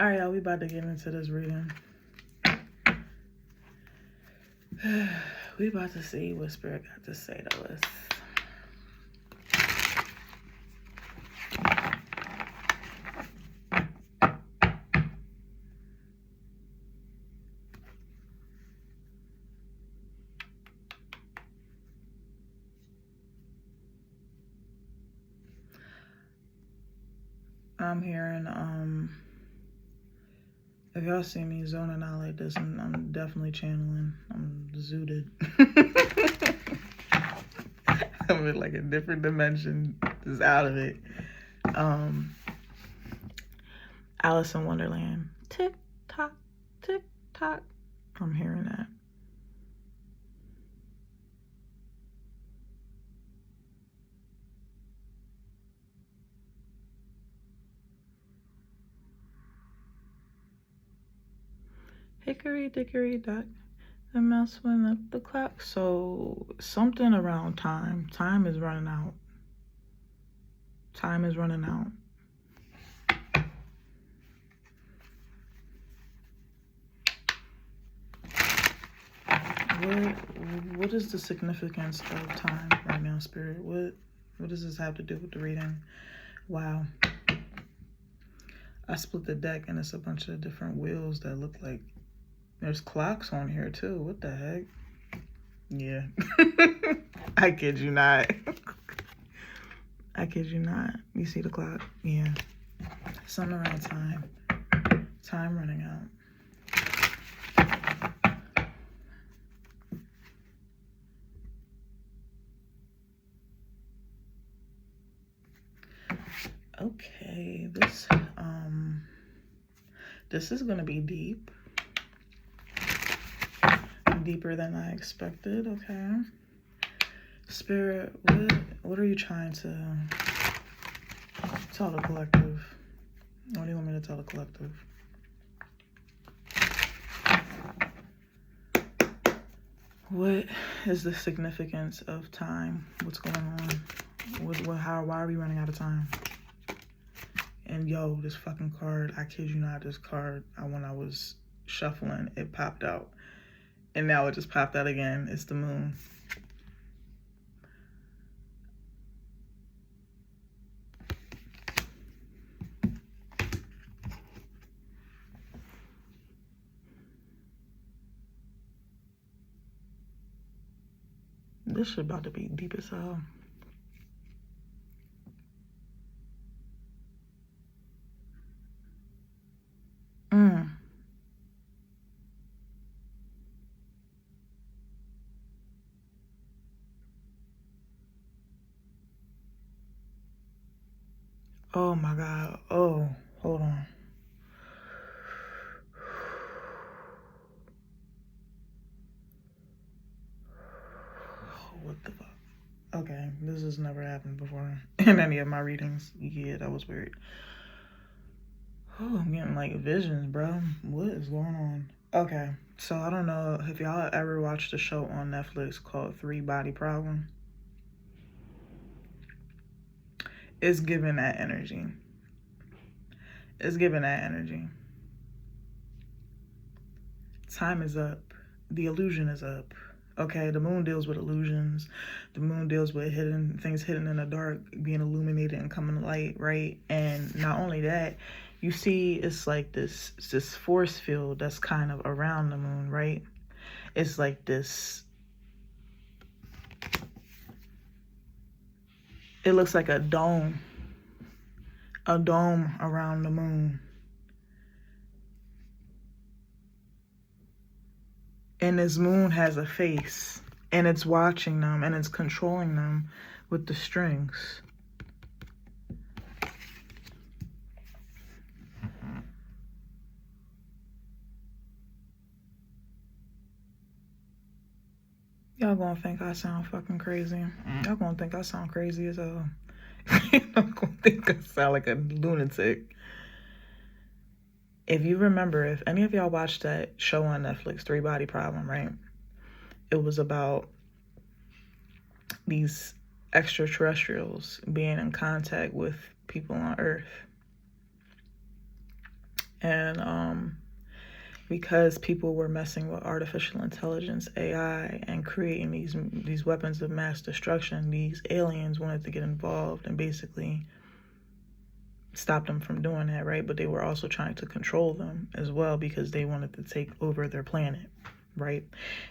All right, y'all, we about to get into this reading. We about to see what Spirit got to say to us. I'm hearing, if y'all see me zoning out like this, I'm definitely channeling. I'm zooted. I'm in like a different dimension, just out of it. Alice in Wonderland. Tick tock, tick tock. I'm hearing that. Hickory dickory dock, the mouse went up the clock. So something around time. Time is running out. Time is running out. What is the significance of time right now, Spirit? What does this have to do with the reading? Wow. I split the deck and it's a bunch of different wheels that look like there's clocks on here too. What the heck? Yeah. I kid you not. I kid you not. You see the clock? Yeah. Something around time. Time running out. Okay, this is gonna be deep. Deeper than I expected, okay? Spirit, what are you trying to tell the collective? What do you want me to tell the collective? What is the significance of time? What's going on? Why are we running out of time? And yo, this fucking card, I kid you not, this card, when I was shuffling, it popped out. And now it just popped out again. It's the moon. This shit about to be deep as hell. Oh my God. Oh, hold on. What the fuck? Okay, this has never happened before in any of my readings. Yeah, that was weird. Oh, I'm getting like visions, bro. What is going on? Okay, so I don't know if y'all ever watched a show on Netflix called Three Body Problem. It's giving that energy. It's giving that energy. Time is up. The illusion is up. Okay, the moon deals with illusions. The moon deals with things hidden in the dark, being illuminated and coming to light, right? And not only that, you see it's like this force field that's kind of around the moon, right? It's like this, it looks like a dome around the moon. And this moon has a face, and it's watching them, and it's controlling them with the strings. Y'all gonna think I sound fucking crazy. Y'all gonna think I sound crazy as hell. Y'all gonna think I sound like a lunatic. If you remember, if any of y'all watched that show on Netflix, Three Body Problem, right? It was about these extraterrestrials being in contact with people on Earth. And because people were messing with artificial intelligence, AI, and creating these weapons of mass destruction, these aliens wanted to get involved and basically stop them from doing that, right? But they were also trying to control them as well because they wanted to take over their planet, right?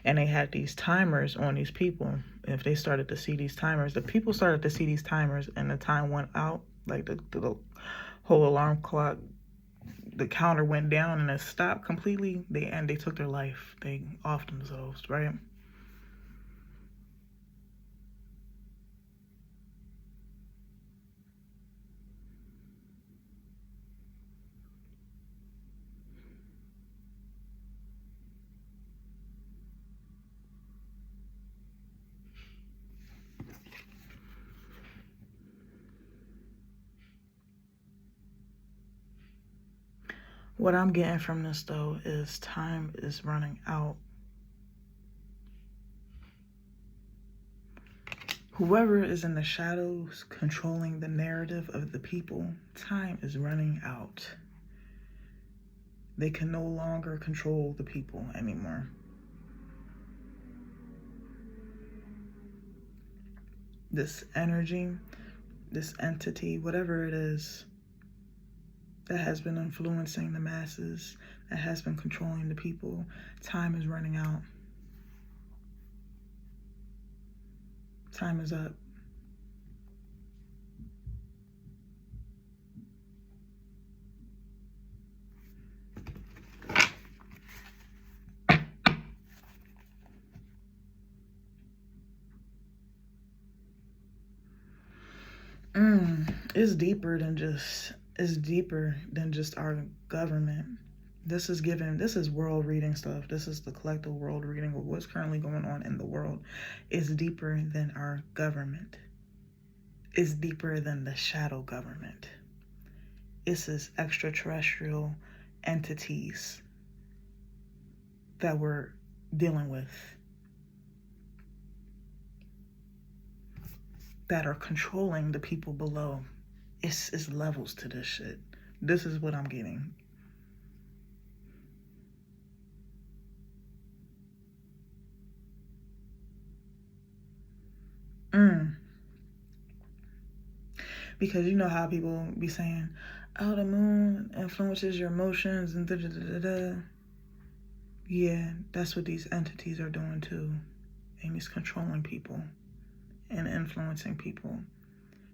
And they had these timers on these people. If they started to see these timers, the people started to see these timers and the time went out, like the whole alarm clock, the counter went down and it stopped completely, they took their life. They off themselves, right? What I'm getting from this, though, is time is running out. Whoever is in the shadows controlling the narrative of the people, time is running out. They can no longer control the people anymore. This energy, this entity, whatever it is, that has been influencing the masses, that has been controlling the people, time is running out. Time is up. It's deeper than just our government. This is world reading stuff. This is the collective world reading of what's currently going on in the world. It's deeper than our government. It's deeper than the shadow government. This is extraterrestrial entities that we're dealing with, that are controlling the people below. It's levels to this shit. This is what I'm getting. Because you know how people be saying, oh, the moon influences your emotions and da-da-da-da-da. Yeah, that's what these entities are doing too. And it's controlling people and influencing people.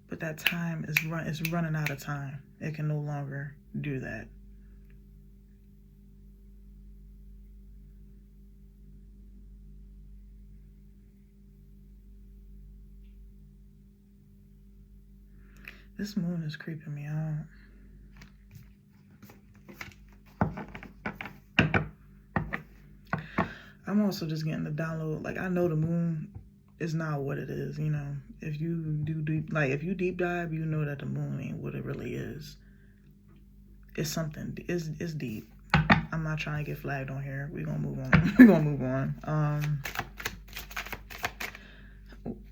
But that time is running out of time. It can no longer do that. This moon is creeping me out. I'm also just getting the download. Like, I know the moon is not what it is, you know. If you if you deep dive, you know that the moon ain't what it really is. It's something. It's deep. I'm not trying to get flagged on here. We're gonna move on. We're gonna move on.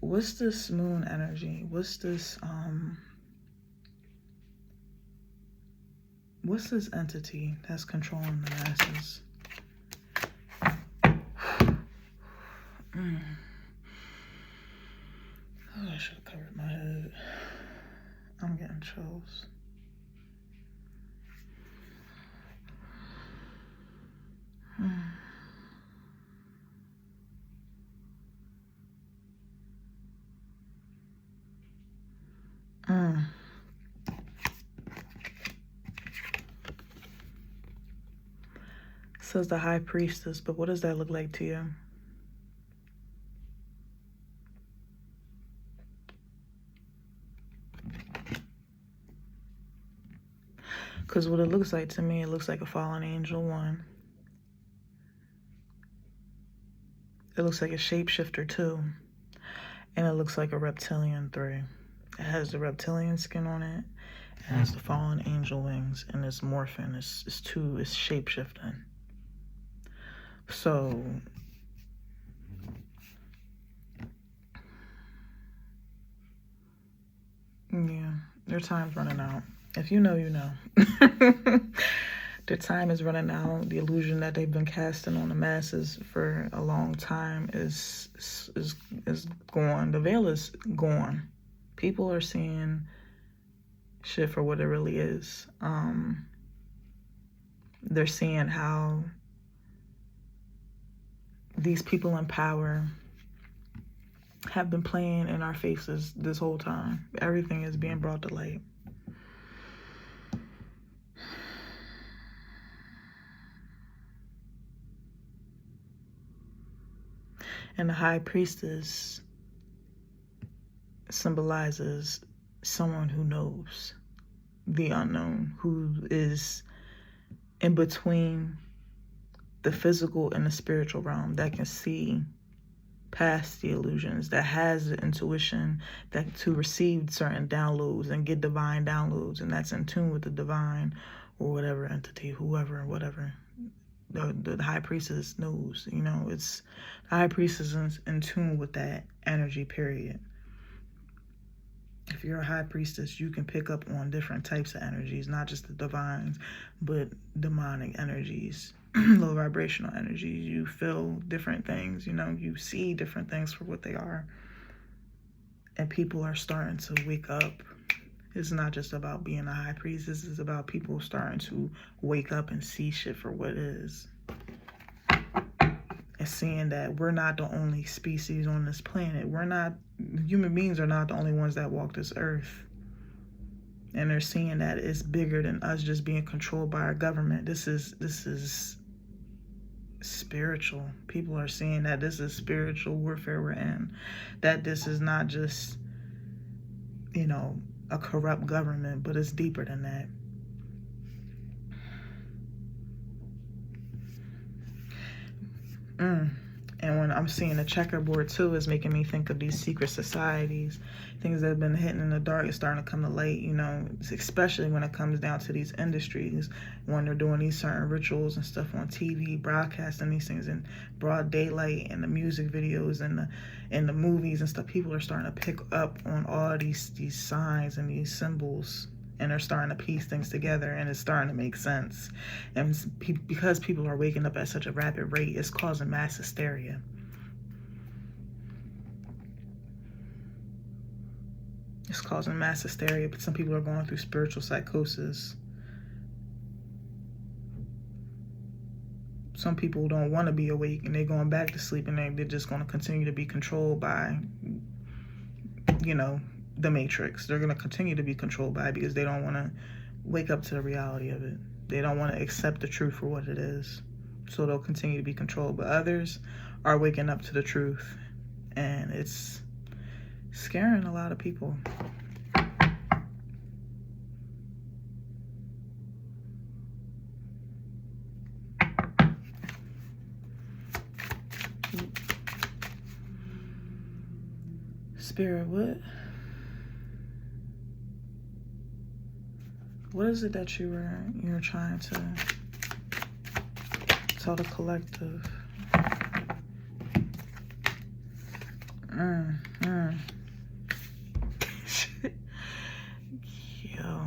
What's this moon energy? What's this entity that's controlling the masses? Oh, I should have covered my head. I'm getting chills. Says the high priestess, but what does that look like to you? Because what it looks like to me, it looks like a fallen angel 1. It looks like a shapeshifter 2. And it looks like a reptilian 3. It has the reptilian skin on it. It has the fallen angel wings. And it's morphing. It's shapeshifting. So, yeah, their time's running out. If you know, you know. Their time is running out. The illusion that they've been casting on the masses for a long time is gone. The veil is gone. People are seeing shit for what it really is. They're seeing how these people in power have been playing in our faces this whole time. Everything is being brought to light. And the high priestess symbolizes someone who knows the unknown, who is in between the physical and the spiritual realm, that can see past the illusions, that has the intuition that to receive certain downloads and get divine downloads, and that's in tune with the divine or whatever entity, whoever, whatever. The high priestess knows, you know, it's the high priestess is in tune with that energy, period. If you're a high priestess, you can pick up on different types of energies, not just the divines, but demonic energies, low vibrational energies. You feel different things, you know, you see different things for what they are. And people are starting to wake up. It's not just about being a high priest. This is about people starting to wake up and see shit for what it is. And seeing that we're not the only species on this planet. Human beings are not the only ones that walk this earth. And they're seeing that it's bigger than us just being controlled by our government. This is spiritual. People are seeing that this is spiritual warfare we're in. That this is not just, you know, a corrupt government, but it's deeper than that. And when I'm seeing the checkerboard too, is making me think of these secret societies, things that have been hidden in the dark is starting to come to light, you know, especially when it comes down to these industries, when they're doing these certain rituals and stuff on TV, broadcasting these things in broad daylight, and the music videos and the movies and stuff. People are starting to pick up on all these signs and these symbols, and they're starting to piece things together, and it's starting to make sense. And because people are waking up at such a rapid rate, it's causing mass hysteria. It's causing mass hysteria, but some people are going through spiritual psychosis. Some people don't want to be awake, and they're going back to sleep, and they're just going to continue to be controlled by, you know, the Matrix. They're going to continue to be controlled by it because they don't want to wake up to the reality of it. They don't want to accept the truth for what it is. So they'll continue to be controlled. But others are waking up to the truth. And it's scaring a lot of people. Spirit, what is it that you're trying to tell the collective? Yo.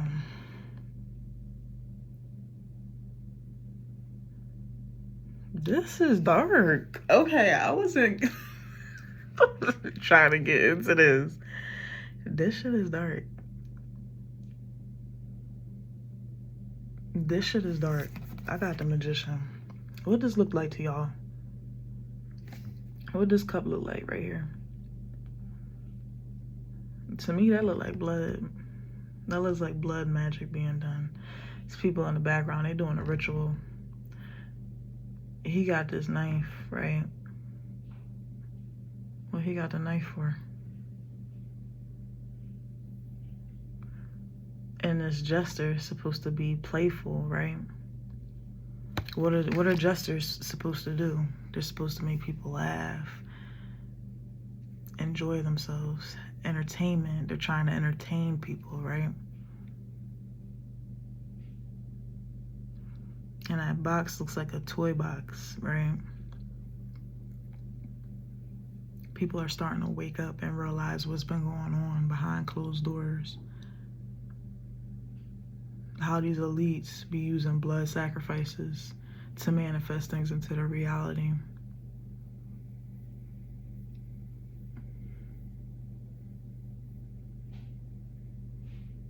This is dark. Okay, I wasn't trying to get into this. This shit is dark. This shit is dark. I got the Magician. What does this look like to y'all? What does this cup look like right here? To me, that look like blood. That looks like blood magic being done. These people in the background, they doing a ritual. He got this knife, right? What he got the knife for? And this jester is supposed to be playful, right? What are jesters supposed to do? They're supposed to make people laugh, enjoy themselves, entertainment. They're trying to entertain people, right? And that box looks like a toy box, right? People are starting to wake up and realize what's been going on behind closed doors. how these elites be using blood sacrifices to manifest things into their reality.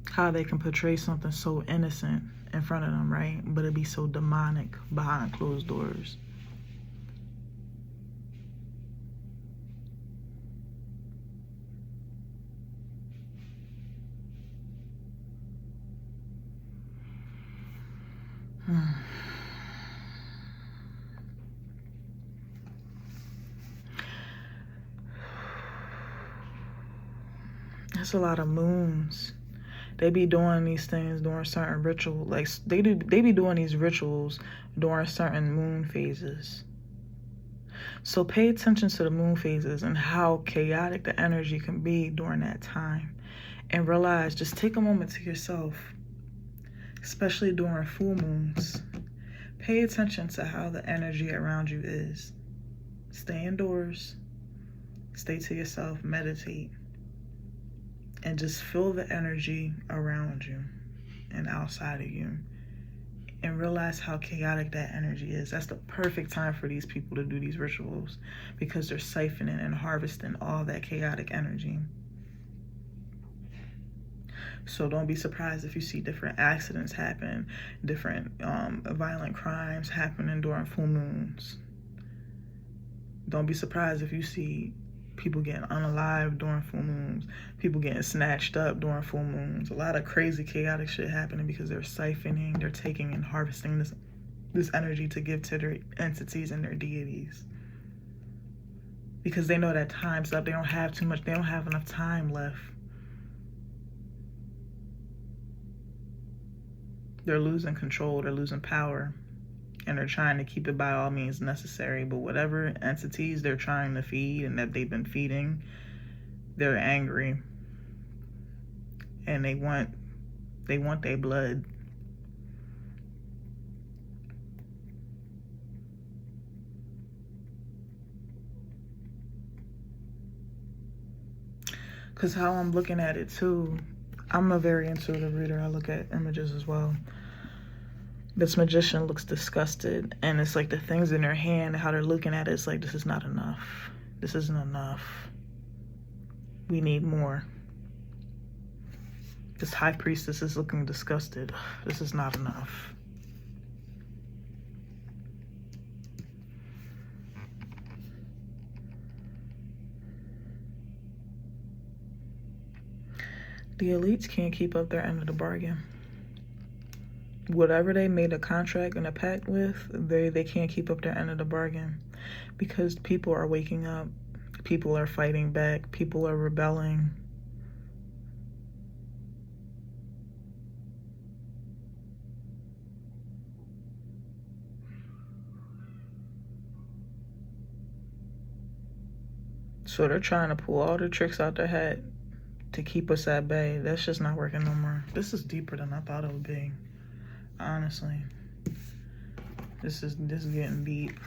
How they can portray something so innocent in front of them, right? But it be so demonic behind closed doors. That's a lot of moons. They be doing these things during certain rituals. Like they be doing these rituals during certain moon phases. So pay attention to the moon phases and how chaotic the energy can be during that time. And realize, just take a moment to yourself, especially during full moons. Pay attention to how the energy around you is. Stay indoors, stay to yourself, meditate, and just feel the energy around you and outside of you. And realize how chaotic that energy is. That's the perfect time for these people to do these rituals, because they're siphoning and harvesting all that chaotic energy. So don't be surprised if you see different accidents happen, different violent crimes happening during full moons. Don't be surprised if you see people getting unalived during full moons, people getting snatched up during full moons. A lot of crazy, chaotic shit happening because they're siphoning, they're taking and harvesting this energy to give to their entities and their deities. Because they know that time's up. They don't have too much. They don't have enough time left. They're losing control. They're losing power. And they're trying to keep it by all means necessary. But whatever entities they're trying to feed and that they've been feeding, they're angry. And they want their blood. Because how I'm looking at it too, I'm a very intuitive reader. I look at images as well. This magician looks disgusted, and it's like the things in their hand, how they're looking at it, it's like, this is not enough. This isn't enough. We need more. This high priestess is looking disgusted. This is not enough. The elites can't keep up their end of the bargain. Whatever they made a contract and a pact with, they can't keep up their end of the bargain, because people are waking up, people are fighting back, people are rebelling. So they're trying to pull all the tricks out their hat to keep us at bay. That's just not working no more. This is deeper than I thought it would be. Honestly, this is getting deep.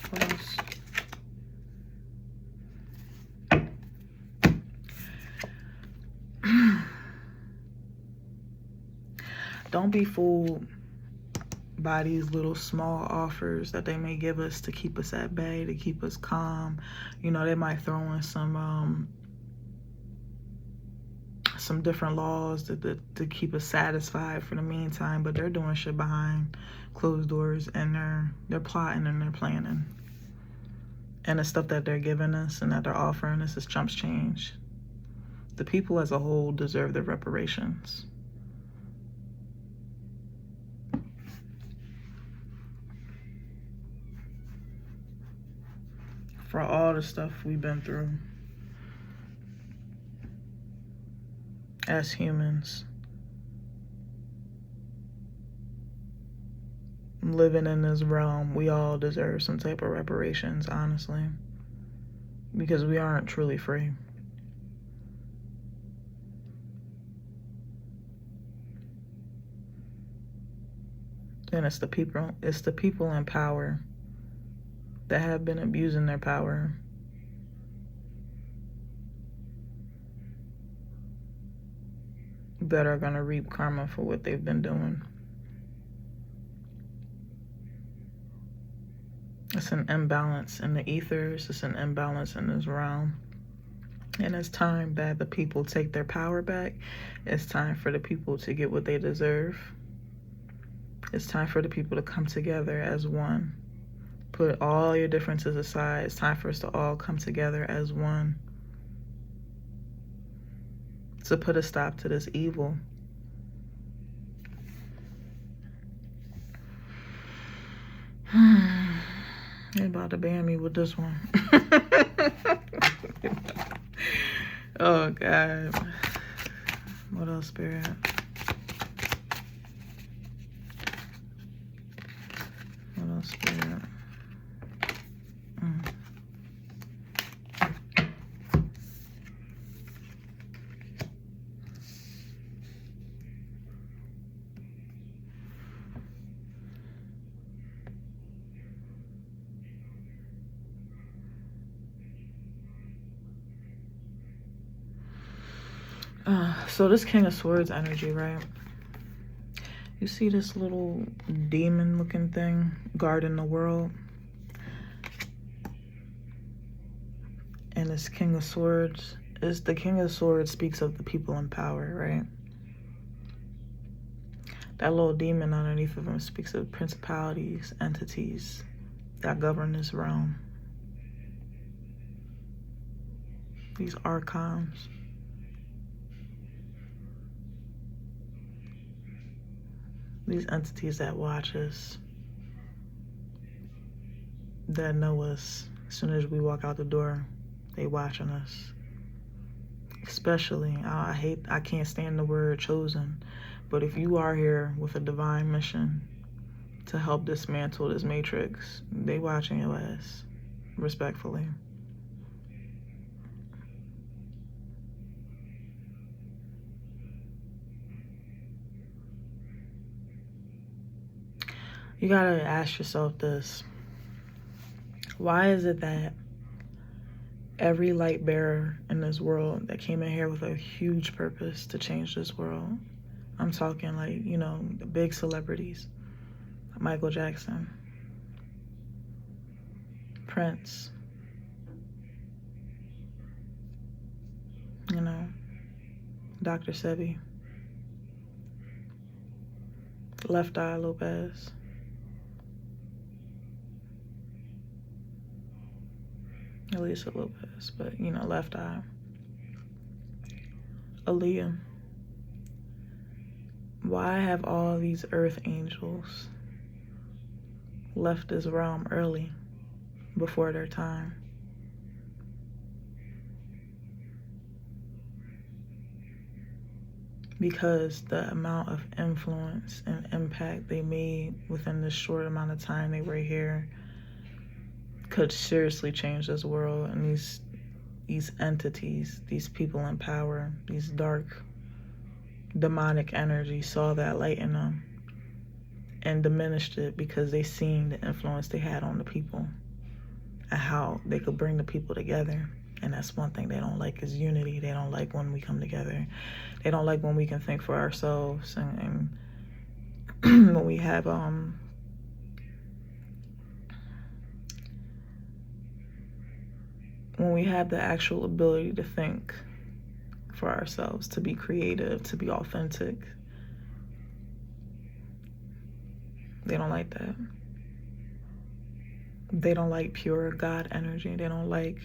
What else? Don't be fooled by these little small offers that they may give us to keep us at bay, to keep us calm. You know, they might throw in some different laws to keep us satisfied for the meantime, but they're doing shit behind closed doors, and they're plotting and they're planning. And the stuff that they're giving us and that they're offering us is chumps change. The people as a whole deserve their reparations. For all the stuff we've been through as humans, living in this realm, we all deserve some type of reparations, honestly, because we aren't truly free. And it's the people in power that have been abusing their power. that are going to reap karma for what they've been doing. It's an imbalance in the ethers. It's an imbalance in this realm. And it's time that the people take their power back. It's time for the people to get what they deserve. It's time for the people to come together as one. Put all your differences aside. It's time for us to all come together as one. To put a stop to this evil. You're about to ban me with this one. Oh, God. What else, Spirit? What else, Spirit? So this King of Swords energy, right? You see this little demon looking thing guarding the world? And this King of Swords is the King of Swords speaks of the people in power, right? That little demon underneath of him speaks of principalities, entities that govern this realm. These archons. These entities that watch us, that know us. As soon as we walk out the door, they watching us. Especially, I can't stand the word chosen, but if you are here with a divine mission to help dismantle this matrix, they watching your ass, respectfully. You gotta ask yourself this. Why is it that every light bearer in this world that came in here with a huge purpose to change this world, I'm talking like, you know, the big celebrities, Michael Jackson, Prince, you know, Dr. Sebi, Left Eye Lopez, Elisa Lopez, but you know, Left Eye, Aaliyah. Why have all these earth angels left this realm early, before their time? Because the amount of influence and impact they made within this short amount of time they were here could seriously change this world. And these entities, these people in power, these dark demonic energies saw that light in them and diminished it because they seen the influence they had on the people and how they could bring the people together. And that's one thing they don't like, is unity. They don't like when we come together. They don't like when we can think for ourselves, and when we have the actual ability to think for ourselves, to be creative, to be authentic. They don't like that. They don't like pure God energy. They don't like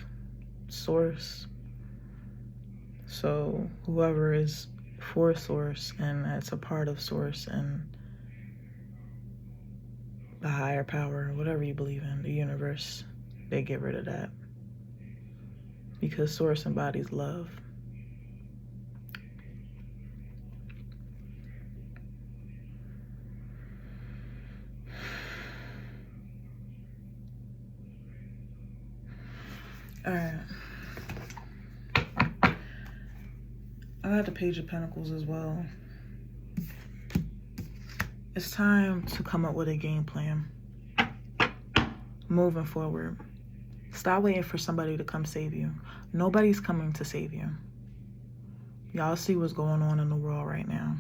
source. So whoever is for source and that's a part of source and the higher power, whatever you believe in, the universe, they get rid of that. Because source embodies love. All right. I got the Page of Pentacles as well. It's time to come up with a game plan. Moving forward. Stop waiting for somebody to come save you. Nobody's coming to save you. Y'all see what's going on in the world right now.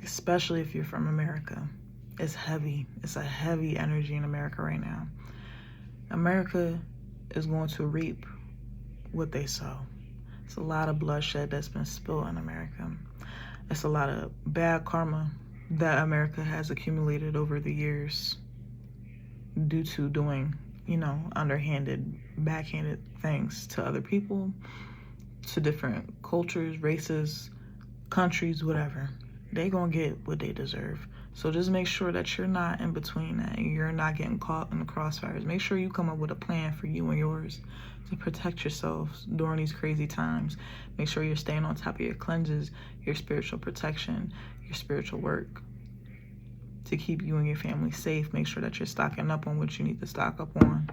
Especially if you're from America. It's heavy. It's a heavy energy in America right now. America is going to reap what they sow. It's a lot of bloodshed that's been spilled in America. It's a lot of bad karma that America has accumulated over the years due to doing, underhanded, backhanded things to other people, to different cultures, races, countries, whatever. They gonna get what they deserve. So just make sure that you're not in between that and you're not getting caught in the crossfires. Make sure you come up with a plan for you and yours to protect yourselves during these crazy times. Make sure you're staying on top of your cleanses, your spiritual protection, your spiritual work to keep you and your family safe. Make sure that you're stocking up on what you need to stock up on.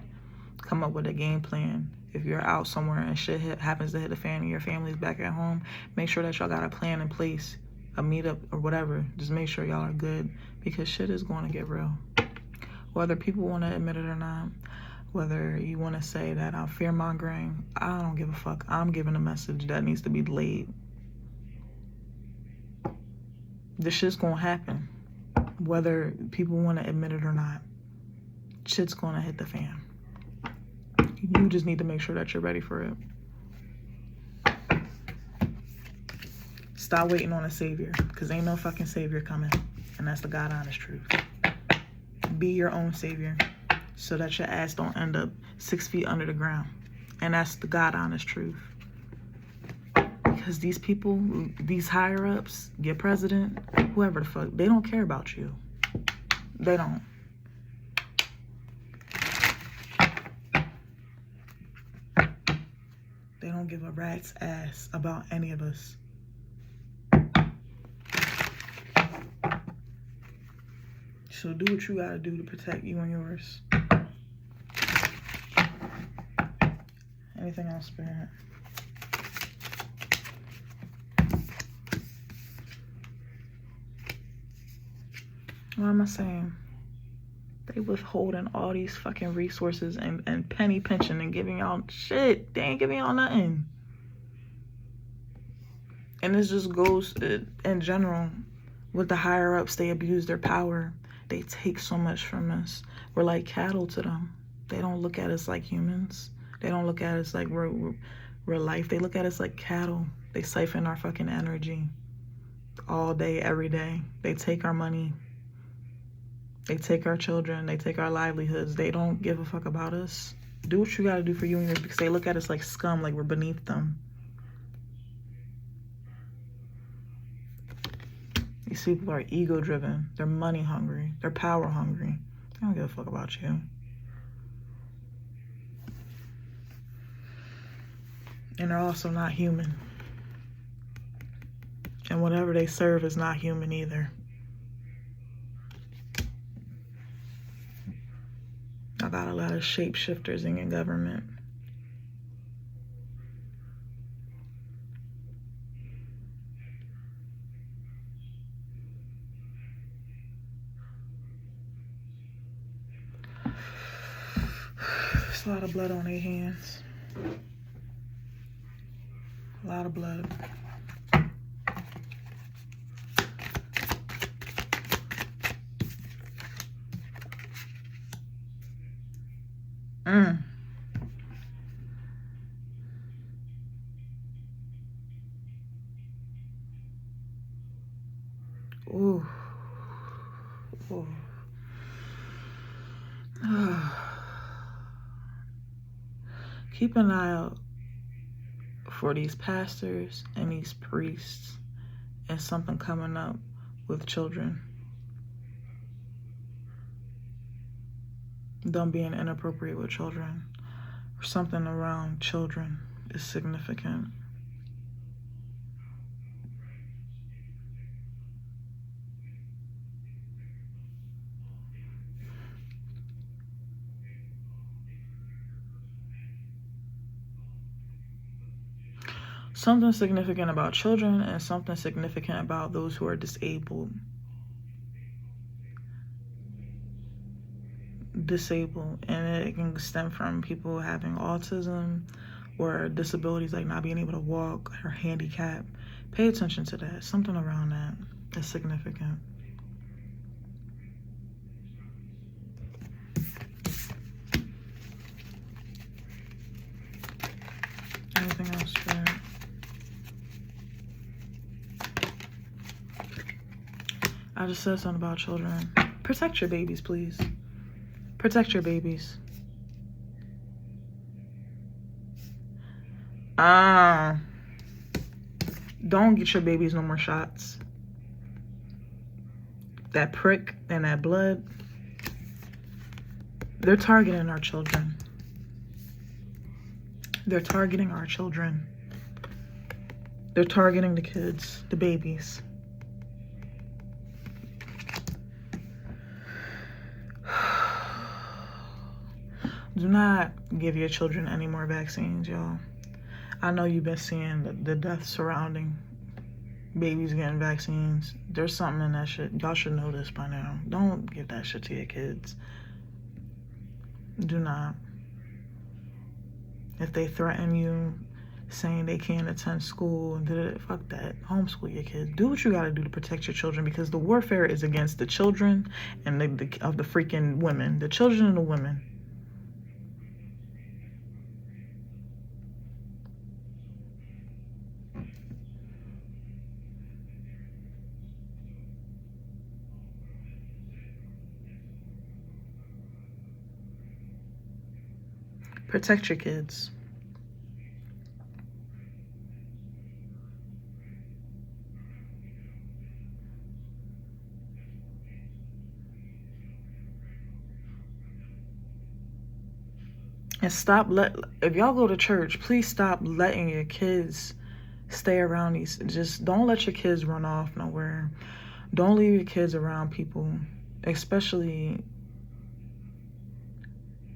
Come up with a game plan. If you're out somewhere and shit happens to hit the fan and your family's back at home, make sure that y'all got a plan in place, a meetup or whatever. Just make sure y'all are good, because shit is going to get real. Whether people want to admit it or not, whether you want to say that I'm fear-mongering, I don't give a fuck. I'm giving a message that needs to be delayed. This shit's going to happen. Whether people want to admit it or not, shit's going to hit the fan. You just need to make sure that you're ready for it. Stop waiting on a savior, because ain't no fucking savior coming. And that's the God honest truth. Be your own savior so that your ass don't end up 6 feet under the ground. And that's the God honest truth. Because these people, these higher ups, your president, whoever the fuck, they don't care about you. They don't. They don't give a rat's ass about any of us. So do what you gotta do to protect you and yours. Anything else, Spirit? What am I saying? They withholding all these fucking resources and penny pinching and giving y'all shit. They ain't giving y'all nothing. And this just goes in general with the higher ups. They abuse their power. They take so much from us. We're like cattle to them. They don't look at us like humans. They don't look at us like we're life. They look at us like cattle. They siphon our fucking energy all day, every day. They take our money. They take our children. They take our livelihoods. They don't give a fuck about us. Do what you gotta do for you and yours, because they look at us like scum, like we're beneath them. These people are ego-driven. They're money hungry. They're power hungry. They don't give a fuck about you. And they're also not human. And whatever they serve is not human either. I got a lot of shapeshifters in your government. There's a lot of blood on their hands. A lot of blood. Ooh. Ooh. Keep an eye out for these pastors and these priests and something coming up with children. Them being inappropriate with children, or something around children is significant. Something significant about children and something significant about those who are disabled. And it can stem from people having autism or disabilities like not being able to walk or handicap. Pay attention to that. Something around that is significant. Anything else, Spirit? I just said something about children. Protect your babies, please. Protect your babies. Don't get your babies no more shots. That prick and that blood, they're targeting our children. They're targeting our children. They're targeting the kids, the babies. Do not give your children any more vaccines, y'all. I know you've been seeing the deaths surrounding babies getting vaccines. There's something in that shit. Y'all should know this by now. Don't give that shit to your kids. Do not. If they threaten you, saying they can't attend school, and fuck that. Homeschool your kids. Do what you gotta do to protect your children, because the warfare is against the children and of the freaking women. The children and the women. Protect your kids. And if y'all go to church, please stop letting your kids stay around these. Just don't let your kids run off nowhere. Don't leave your kids around people, especially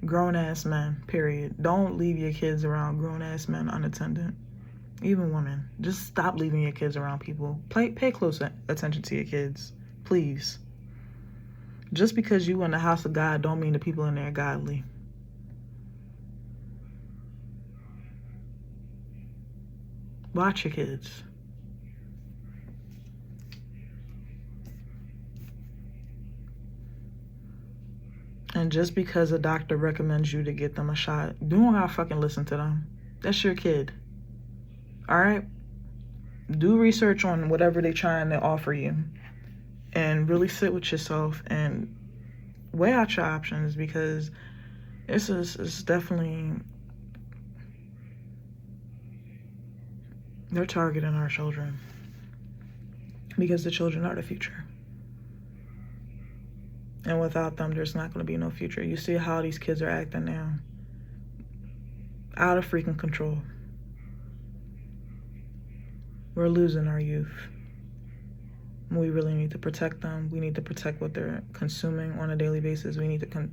grown-ass men, period. Don't leave your kids around grown-ass men unattended. Even women. Just stop leaving your kids around people. Pay close attention to your kids, please. Just because you in the house of God don't mean the people in there are godly. Watch your kids. And just because a doctor recommends you to get them a shot, don't gotta fucking listen to them. That's your kid. All right? Do research on whatever they're trying to offer you. And really sit with yourself and weigh out your options, because it's definitely... They're targeting our children. Because the children are the future. And without them, there's not going to be no future. You see how these kids are acting now. Out of freaking control. We're losing our youth. We really need to protect them. We need to protect what they're consuming on a daily basis. We need to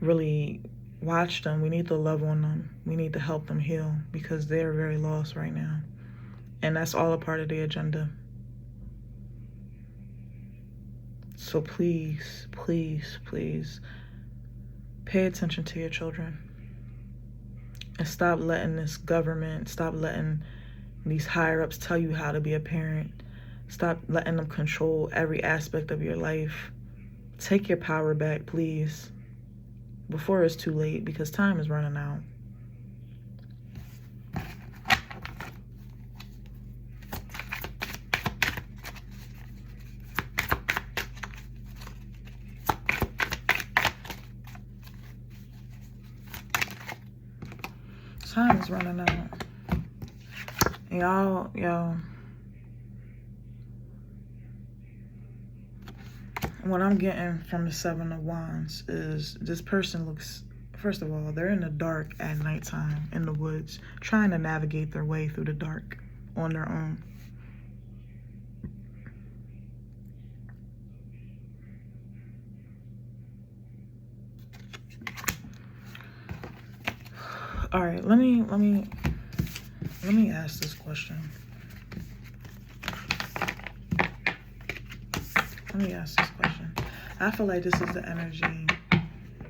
really watch them. We need to love on them. We need to help them heal, because they're very lost right now. And that's all a part of the agenda. So please, please, please, pay attention to your children. And stop letting this government, stop letting these higher-ups tell you how to be a parent. Stop letting them control every aspect of your life. Take your power back, please, before it's too late, because time is running out. Time is running out. Y'all, what I'm getting from the Seven of Wands is this person looks, first of all, they're in the dark at nighttime in the woods, trying to navigate their way through the dark on their own. All right, let me ask this question. Let me ask this question. I feel like this is the energy.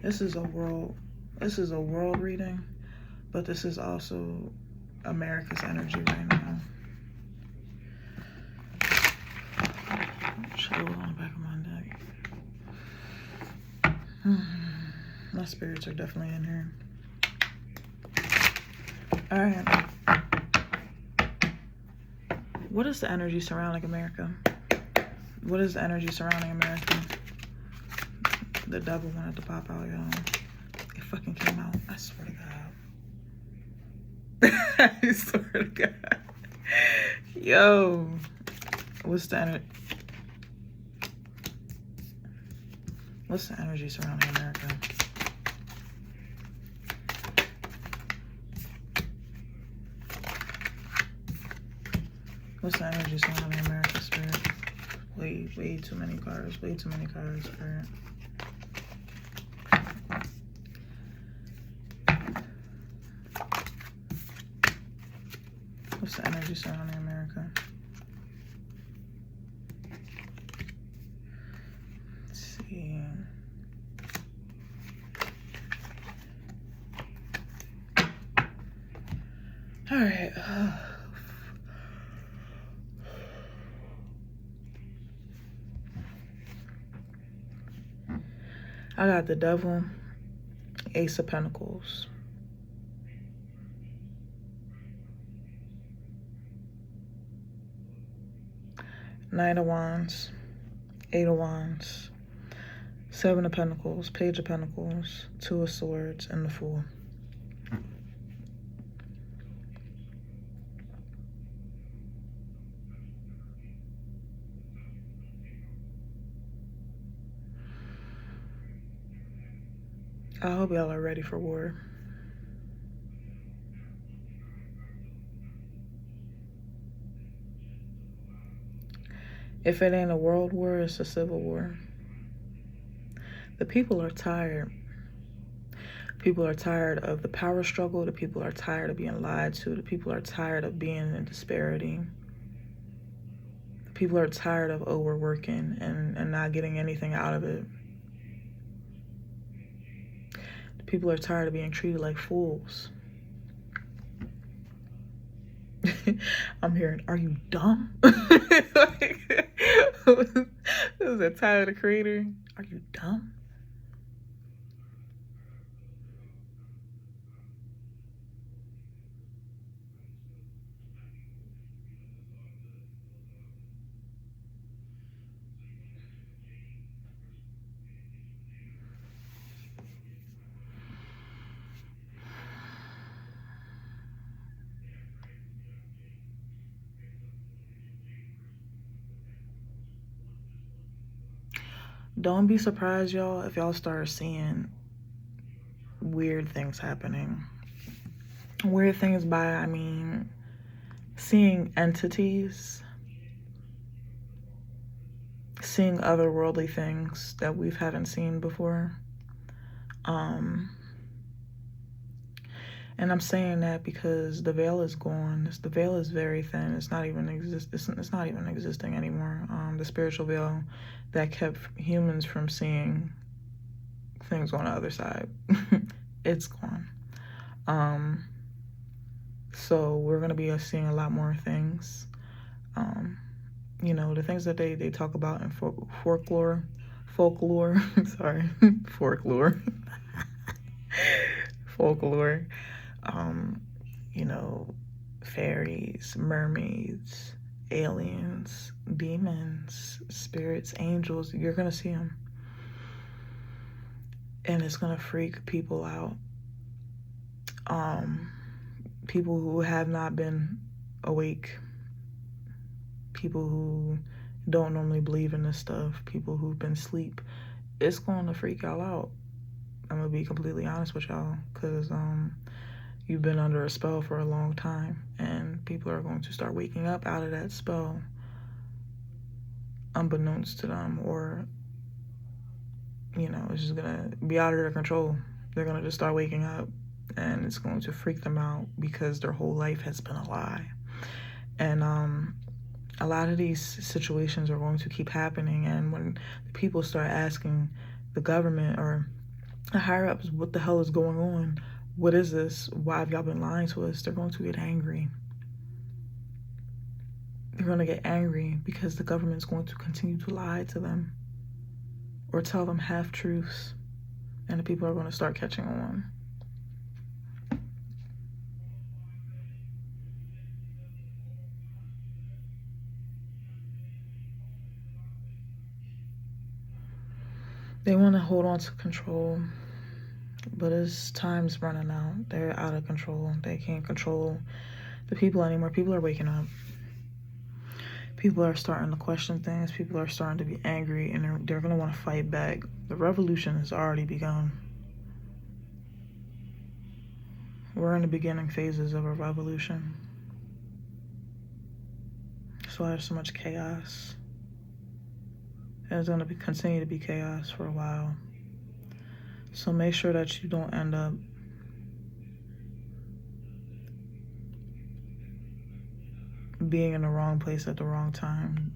This is a world reading, but this is also America's energy right now. Chill on the back of my neck. My spirits are definitely in here. All right. What is the energy surrounding America? What is the energy surrounding America? The devil wanted to pop out, y'all. It fucking came out. I swear to God. I swear to God. Yo. What's the energy? What's the energy surrounding America? What's the energy surrounding America, Spirit? Way too many cards. Way too many cards, Spirit. What's the energy surrounding America? Let's see. All right. I got the devil, Ace of Pentacles. Knight of Wands, Eight of Wands, Seven of Pentacles, Page of Pentacles, Two of Swords, and the Fool. I hope y'all are ready for war. If it ain't a world war, it's a civil war. The people are tired. People are tired of the power struggle. The people are tired of being lied to. The people are tired of being in disparity. The people are tired of overworking and not getting anything out of it. The people are tired of being treated like fools. I'm hearing, are you dumb? Was that Tyler, the Creator? Are you dumb? Don't be surprised, y'all, if y'all start seeing weird things happening. Weird things by, I mean, seeing entities, seeing otherworldly things that we haven't seen before. And I'm saying that because the veil is gone. The veil is very thin. It's not even It's not even existing anymore. The spiritual veil that kept humans from seeing things on the other side, it's gone. So we're gonna be seeing a lot more things. You know, the things that they talk about in folklore. Sorry, folklore. Folklore. You know, fairies, mermaids, aliens, demons, spirits, angels. You're gonna see them, and it's gonna freak people out. People who have not been awake, people who don't normally believe in this stuff, people who've been asleep. It's going to freak y'all out. I'm gonna be completely honest with y'all, because you've been under a spell for a long time, and people are going to start waking up out of that spell unbeknownst to them, or, you know, it's just gonna be out of their control. They're gonna just start waking up, and it's going to freak them out because their whole life has been a lie. And a lot of these situations are going to keep happening, and when people start asking the government or the higher ups what the hell is going on, what is this? Why have y'all been lying to us? They're going to get angry. They're going to get angry because the government's going to continue to lie to them or tell them half-truths, and the people are going to start catching on. They want to hold on to control, but as time's running out, they're out of control. They can't control the people anymore. People are waking up. People are starting to question things. People are starting to be angry, and they're going to want to fight back. The revolution has already begun. We're in the beginning phases of a revolution. So there's so much chaos. And it's going to continue to be chaos for a while. So make sure that you don't end up being in the wrong place at the wrong time.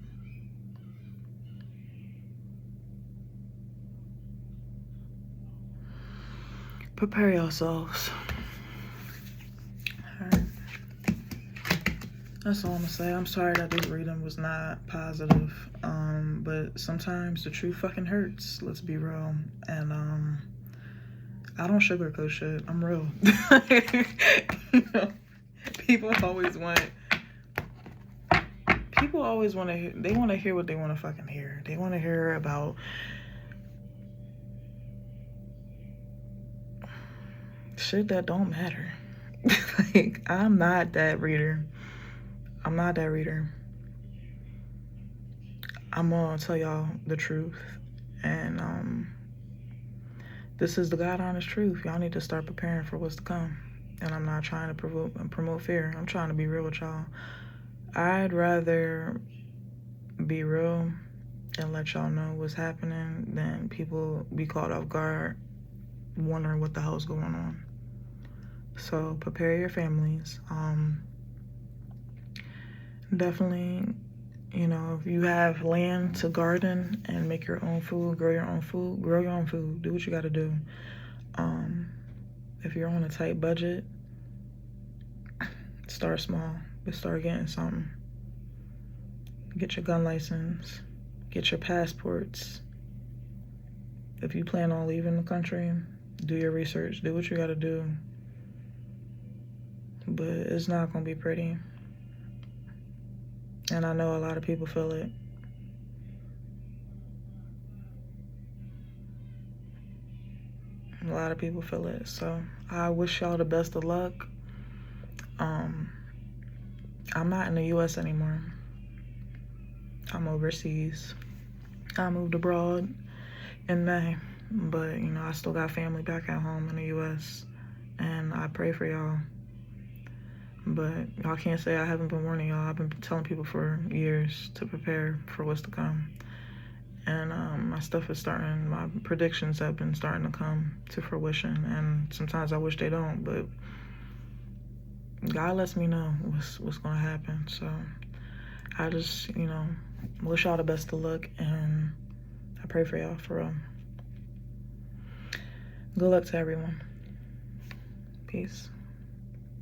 Prepare yourselves. All right. That's all I'm gonna say. I'm sorry that this reading was not positive, but sometimes the truth fucking hurts. Let's be real. And I don't sugarcoat shit. I'm real. You know, people always want to hear, they want to hear what they want to fucking hear. They want to hear about shit that don't matter. Like, I'm not that reader. I'm not that reader. I'm gonna tell y'all the truth, and this is the God honest truth. Y'all need to start preparing for what's to come. And I'm not trying to promote fear. I'm trying to be real with y'all. I'd rather be real and let y'all know what's happening than people be caught off guard wondering what the hell's going on. So prepare your families. Definitely, you know, if you have land to garden and make your own food, grow your own food, do what you got to do. If you're on a tight budget, start small, but start getting something. Get your gun license, get your passports. If you plan on leaving the country, do your research, do what you got to do. But it's not going to be pretty. And I know a lot of people feel it. A lot of people feel it. So I wish y'all the best of luck. I'm not in the U.S. anymore. I'm overseas. I moved abroad in May. But, you know, I still got family back at home in the U.S. And I pray for y'all. But y'all can't say I haven't been warning y'all. I've been telling people for years to prepare for what's to come. And my stuff is starting, my predictions have been starting to come to fruition. And sometimes I wish they don't, but God lets me know what's going to happen. So I just, you know, wish y'all the best of luck, and I pray for y'all for real. Good luck to everyone. Peace.